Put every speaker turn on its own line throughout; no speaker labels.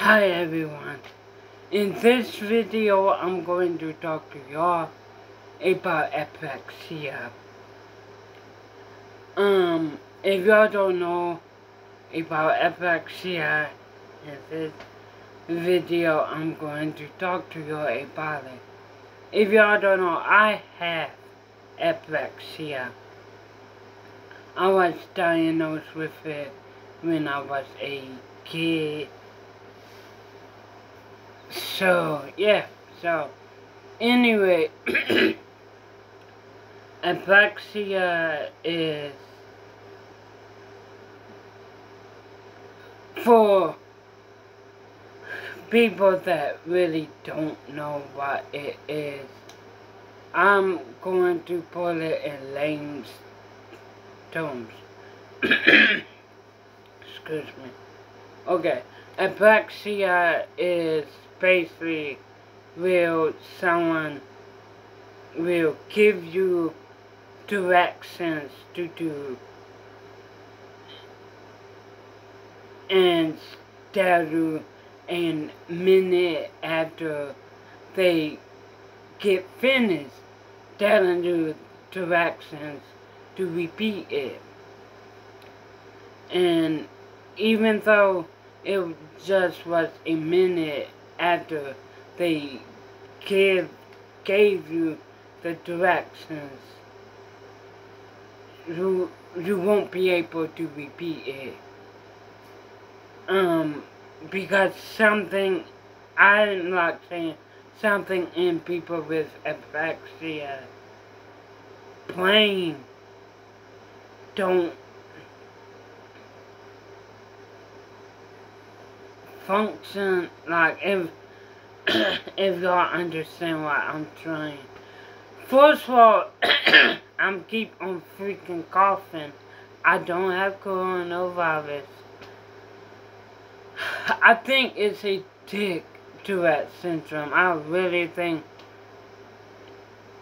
Hi everyone. In this video I'm going to talk to y'all about apraxia. If y'all don't know about apraxia, in this video I'm going to talk to y'all about it. If y'all don't know, I have apraxia. I was diagnosed with it when I was a kid. So anyway, apraxia is for people that really don't know what it is. I'm going to put it in layman's terms. Excuse me. Okay, apraxia is basically where someone will give you directions to do and tell you a minute after they get finished telling you directions to repeat it. And even though it just was a minute after they gave you the directions, you won't be able to repeat it. Because I'm not saying something in people with apraxia plain don't function. Like if y'all understand what I'm trying. First of all, I'm keep on freaking coughing. I don't have coronavirus. I think it's a Tourette syndrome. I really think,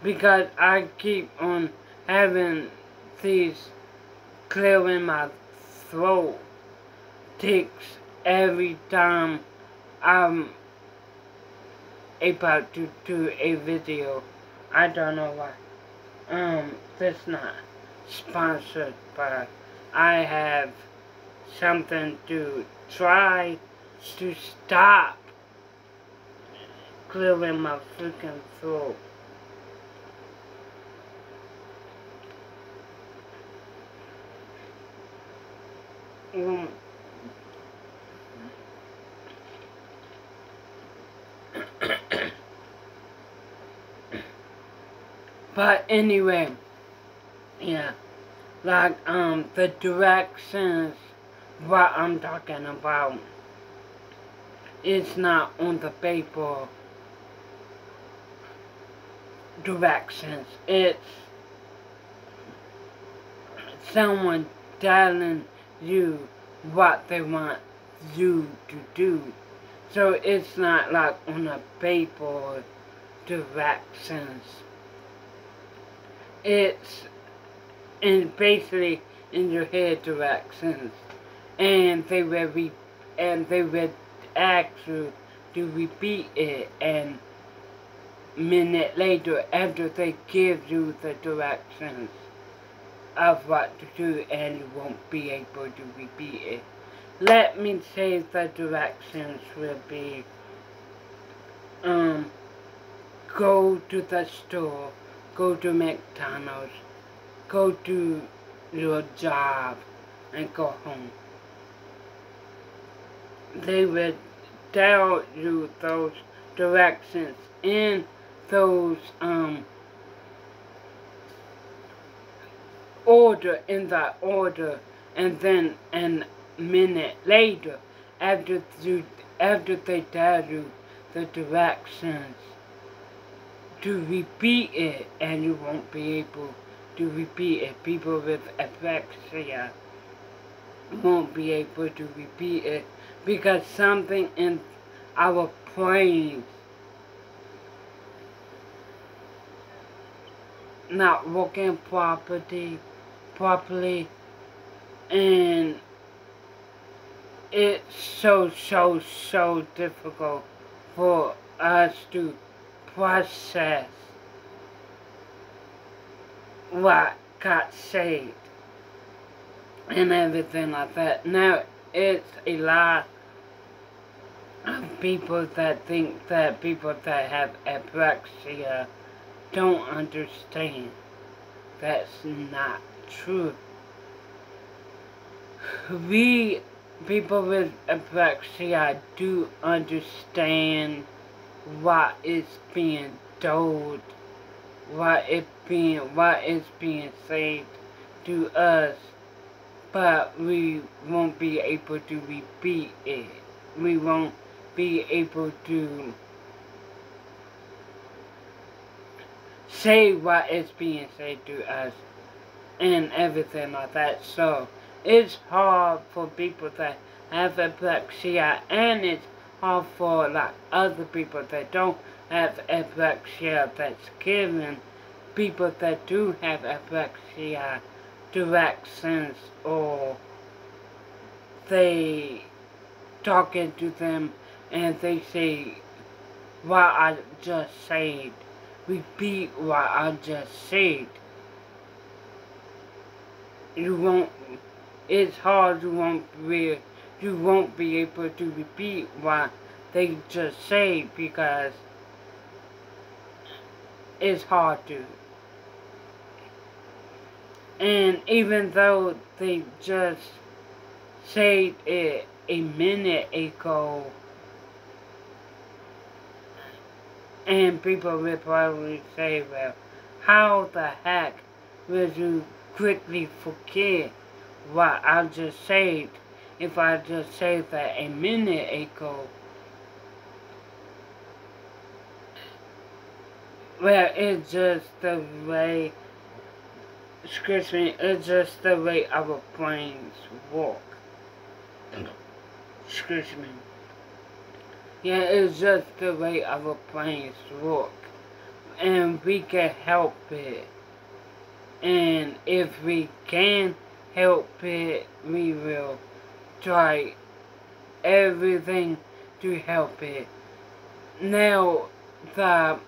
because I keep on having these clearing my throat tics every time I'm about to do a video. I don't know why. That's not sponsored, but I have something to try to stop clearing my freaking throat. But anyway, yeah, like the directions, what I'm talking about, it's not on the paper directions. It's someone telling you what they want you to do. So it's not like on a paper directions. It's basically in your head directions, and they will ask you to repeat it, and minute later, after they give you the directions of what to do, and you won't be able to repeat it. Let me say the directions will be, go to the store, go to McDonald's, go to your job, and go home. They will tell you those directions in those, that order, and then a minute later, after they tell you the directions, to repeat it, and you won't be able to repeat it. People with apraxia won't be able to repeat it because something in our brains not working properly, and it's so difficult for us to process what got saved and everything like that. Now, it's a lot of people that think that people that have apraxia don't understand. That's not true. We, people with apraxia, do understand what is being told, what is being said to us, but we won't be able to repeat it. We won't be able to say what is being said to us and everything like that. So it's hard for people that have apraxia, and it's hard for like other people that don't have apraxia that's given people that do have apraxia directions, or they talking to them and they say what I just said. Repeat what I just said. You won't. It's hard. You won't be able to repeat what they just say because it's hard to. And even though they just said it a minute ago, and people will probably say, well, how the heck will you quickly forget what I just said if I just said that a minute ago? Well, it's just the way, excuse me, it's just the way our brains work. Excuse me. Yeah, it's just the way our brains work. And we can help it. And if we can help it, we will try everything to help it. Now, the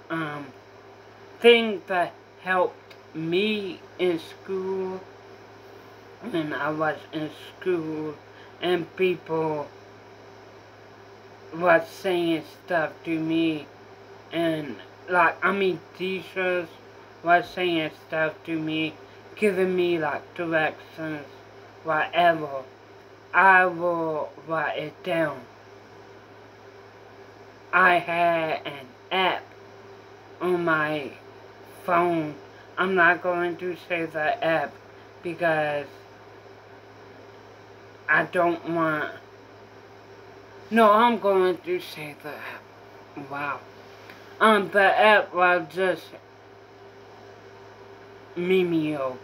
thing that helped me in school, when I was in school, and people was saying stuff to me, and teachers was saying stuff to me, giving me like directions, whatever, I will write it down. I had an app on my phone. I'm not going to say the app because I don't want. No, I'm going to say the app. Wow. The app was just Mimeo.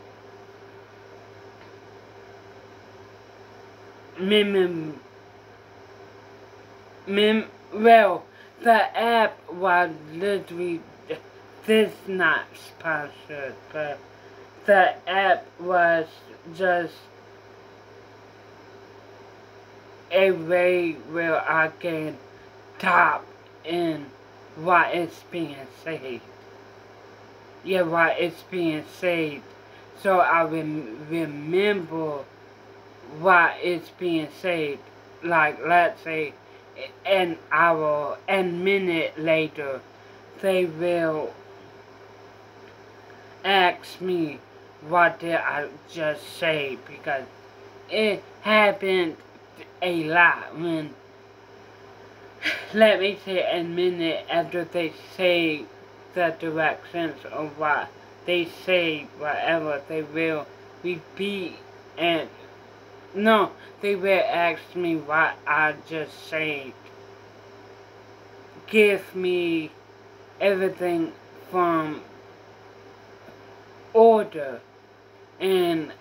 Well, the app was literally, this not sponsored, but the app was just a way where I can type in what is being said. Yeah, what is being said. So I remember what is being said. Like, let's say, an hour and minute later, they will ask me what did I just say, because it happened a lot when, let me say, a minute after they say the directions of what they say, whatever, they will repeat and, no, they will ask me what I just said. Give me everything from order, and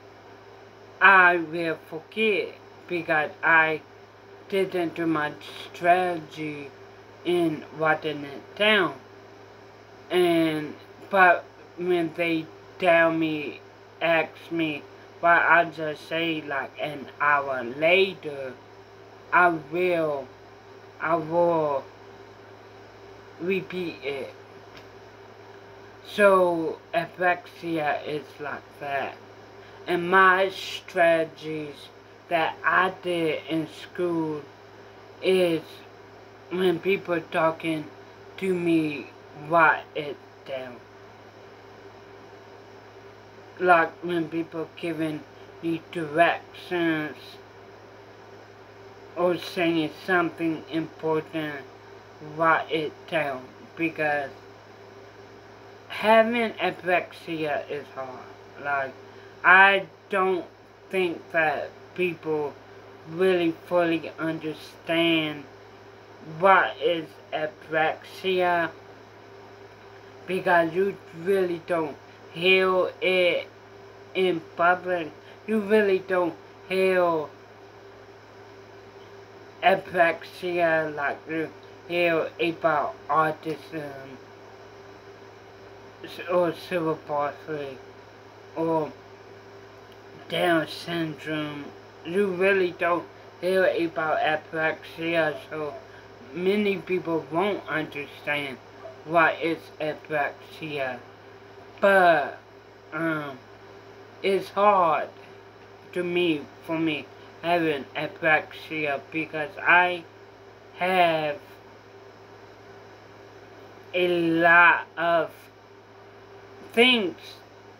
I will forget because I didn't do my strategy in writing it down. But when they ask me what I just say like an hour later, I will, I will repeat it. So apraxia is like that. And my strategies that I did in school is when people talking to me, write it down. Like when people giving me directions or saying something important, write it down. Because having apraxia is hard. Like, I don't think that people really fully understand what is apraxia, because you really don't hear it in public. You really don't hear apraxia like you hear about autism or cerebral palsy or Down syndrome. You really don't hear about apraxia, so many people won't understand what is apraxia. But it's hard for me having apraxia, because I have a lot of things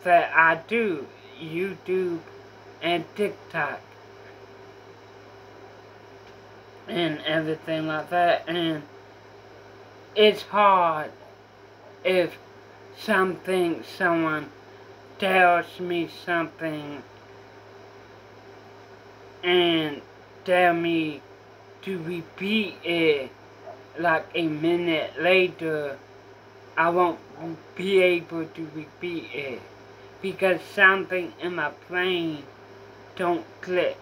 that I do, YouTube and TikTok and everything like that, and it's hard if someone tells me something and tell me to repeat it like a minute later. I won't be able to repeat it because something in my brain don't click.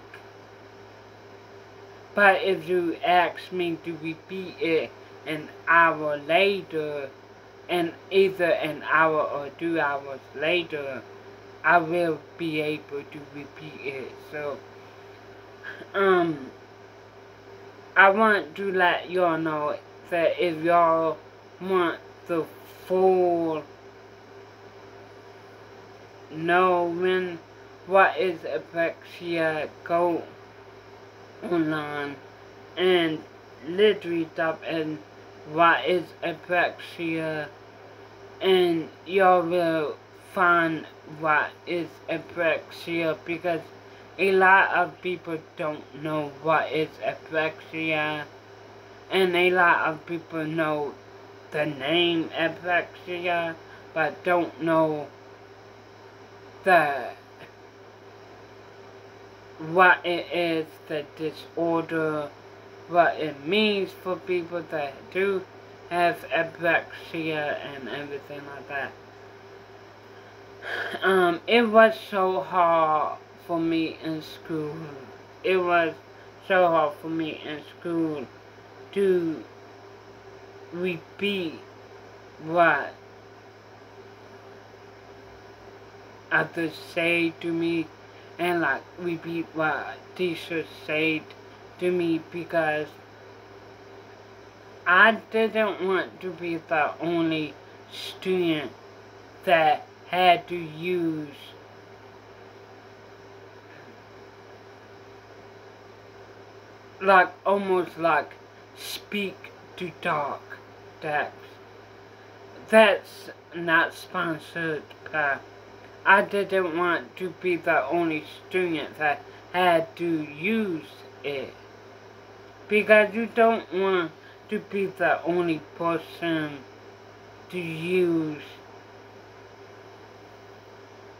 But if you ask me to repeat it an hour later, and either an hour or 2 hours later, I will be able to repeat it. So, I want to let y'all know that if y'all want the full knowing what is apraxia, go online and literally type in what is apraxia, and y'all will find what is apraxia, because a lot of people don't know what is apraxia, and a lot of people know the name apraxia, but don't know what it is, the disorder, what it means for people that do have apraxia and everything like that. It was so hard for me in school. It was so hard for me in school to repeat what others say to me, and like repeat what teachers said to me, because I didn't want to be the only student that had to use like almost like speak to talk text. That's not sponsored, but I didn't want to be the only student that had to use it, because you don't want to be the only person to use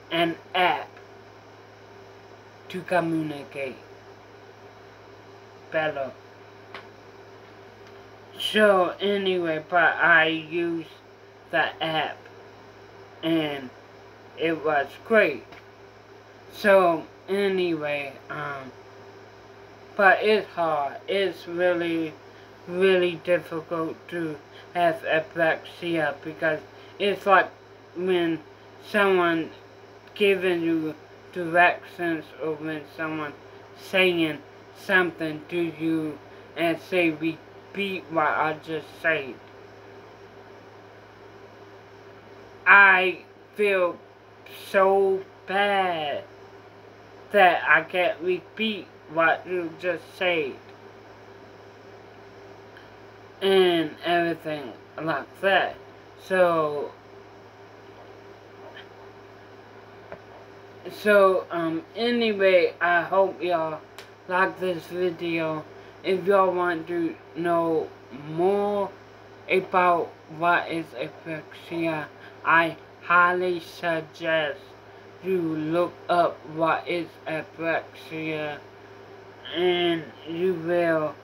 an app to communicate better. So anyway, but I used the app and it was great. So anyway, but it's hard. It's really, really difficult to have apraxia, because it's like when someone giving you directions, or when someone saying something to you and say repeat what I just said. I feel so bad that I can't repeat what you just said and everything like that. So anyway, I hope y'all like this video. If y'all want to know more about what is apraxia, I highly suggest you look up what is apraxia, and you will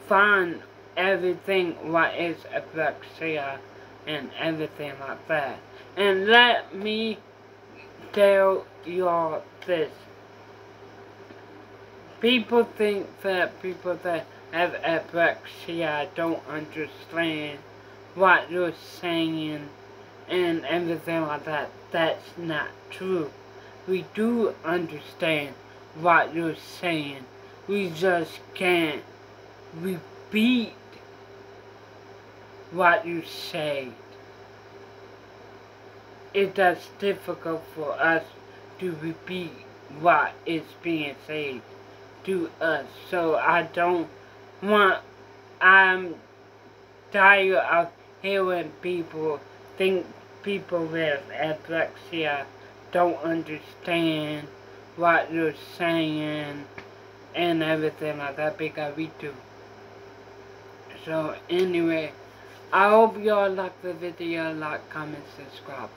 find everything what is apraxia and everything like that. And let me tell y'all this. People think that people that have apraxia don't understand what you're saying and everything like that. That's not true. We do understand what you're saying. We just can't repeat what you say. That's difficult for us to repeat what is being said to us. So I'm tired of hearing people think people with apraxia don't understand what you're saying and everything like that, because we do. So anyway, I hope y'all like the video, like, comment, subscribe.